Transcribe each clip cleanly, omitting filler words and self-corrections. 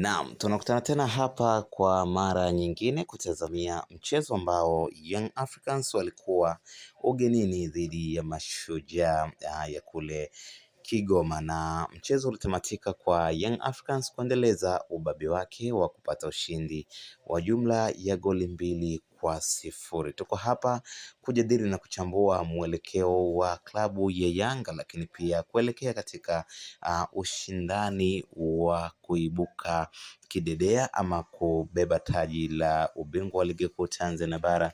Naam, tunakutana tena hapa kwa mara nyingine kutazamia mchezo ambao Young Africans walikuwa ugenini dhidi ya Mashujaa ya kule Kigoma, na mchezo ulitamatika kwa Young Africans kuendeleza ubabe wake wa kupata ushindi wa jumla ya goli 2-0. Tuko hapa kujadili na kuchambua mwelekeo wa klabu ya Yanga, lakini pia kuelekea katika ushindani wa kuibuka kidedea ama kubeba taji la ubingwa wa ligi kuu Tanzania bara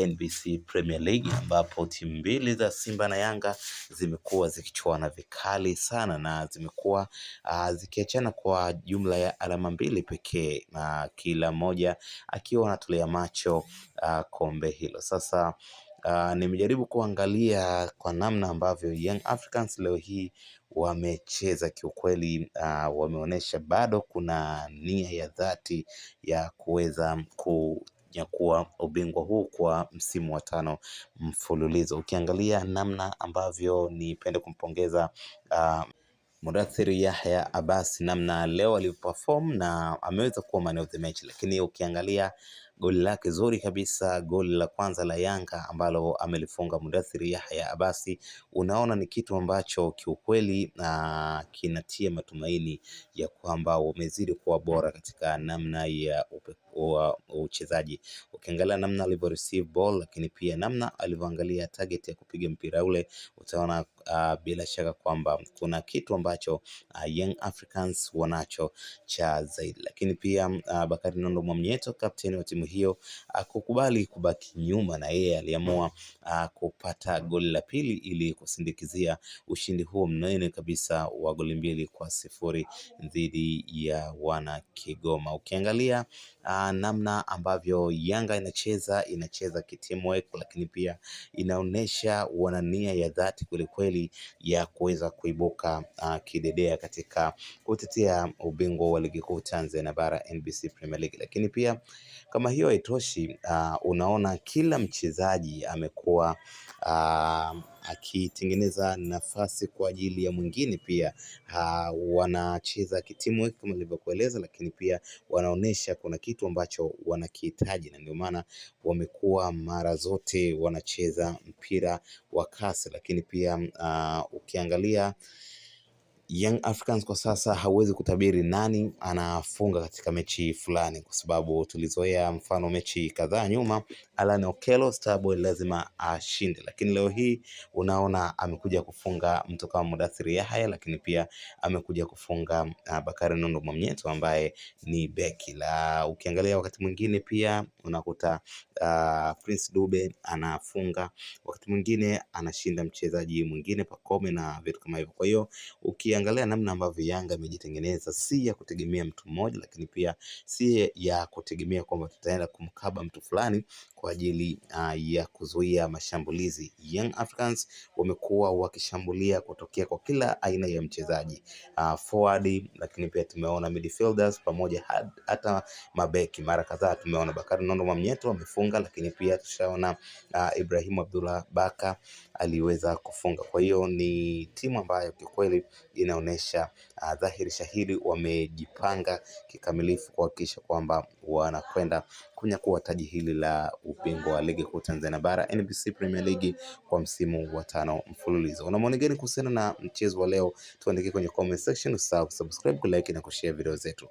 NBC Premier League, ambapo timu mbili za Simba na Yanga zimekuwa zikichuana vikali sana na zimekuwa zikiachana kwa jumla ya alama 2 pekee, na kila mmoja akiwa anatolea macho kombe hilo. Sasa nimejaribu kuangalia kwa namna ambavyo Young Africans leo hii wamecheza. Kiukweli wameonyesha bado kuna nia ya dhati ya kuweza kunyakua ubingwa huu kwa msimu wa 5 mfululizo. Ukiangalia namna ambavyo nipende kumpongeza Mudathir Yahya Abbas, namna leo aliperform na ameweza kuwa man of the match, lakini ukiangalia goli lake zuri kabisa, goli la kwanza la Yanga ambalo amelifunga Mudathir Yahya Abbas, unaona ni kitu ambacho kiukweli kinatia matumaini ya kwamba wamezidi kuwa bora katika namna ya uchezaji. Ukiangalia namna alivyo receive ball, lakini pia namna alivyoangalia target ya kupiga mpira ule, utaona bila shaka kwamba kuna kitu ambacho Young Africans wanacho cha zaidi. Lakini pia Bakari Nondo Mwamnyeto, kapteni wa timu hiyo, kukubali kubaki nyuma, na yeye aliamua kupata goli la pili ili kusindikizia ushindi huo mnene kabisa wa goli 2-0 dhidi ya wana Kigoma. Ukiangalia namna ambavyo Yanga inacheza kiteamwork, lakini pia inaonesha wana nia ya dhati kweli kweli ya kuweza kuibuka kidedea katika kutetea ubingwa wa ligi kuu Tanzania bara NBC Premier League. Lakini pia kama hiyo haitoshi, unaona kila mchezaji amekuwa akitengeneza nafasi kwa ajili ya mwingine. Pia wanacheza kitimu kama nilivyokueleza, lakini pia wanaonesha kuna kitu ambacho wanakihitaji, na ndio maana wamekuwa mara zote wanacheza mpira wa kasi. Lakini pia ukiangalia Young Africans kwa sasa hauwezi kutabiri nani anafunga katika mechi fulani, kwa sababu tulizoea mfano mechi kadhaa nyuma Alan Okello Starboy lazima ashinde, lakini leo hii unaona amekuja kufunga mtu kama Mudathir Yahya, lakini pia amekuja kufunga Bakari Nondo Mwamnyeto ambaye ni beki la. Ukiangalia wakati mwingine pia unakuta Prince Dube anafunga, wakati mwingine anashinda mchezaji mwingine Pacome na vitu kama hivyo. Kwa hiyo ukiangalia namna ambavyo Yanga imejitengeneza, si ya kutegemea mtu mmoja, lakini pia si ya kutegemea kwamba tutaenda kumkaba mtu fulani kwa ajili ya kuzuia mashambulizi. Young Africans wamekuwa wakishambulia kutokea kwa kila aina ya mchezaji, forward, lakini pia tumeona midfielders pamoja hata mabeki. Mara kadhaa tumeona Bakari Nondo Mwamnyeto amefunga, lakini pia tushaona Ibrahim Abdullah Baka aliweza kufunga. Kwa hiyo ni timu ambayo kikweli inaonesha dhahiri shahidi wamejipanga kikamilifu kuhakikisha kwamba wanakwenda kunyakua taji hili la ubingwa wa ligi kuu Tanzania bara NBC Premier League kwa msimu wa 5 mfululizo. Una maoni gani kuhusiana na mchezo wa leo? Tuandike kwenye comment section, usahau kusubscribe, kulike na kushare video zetu.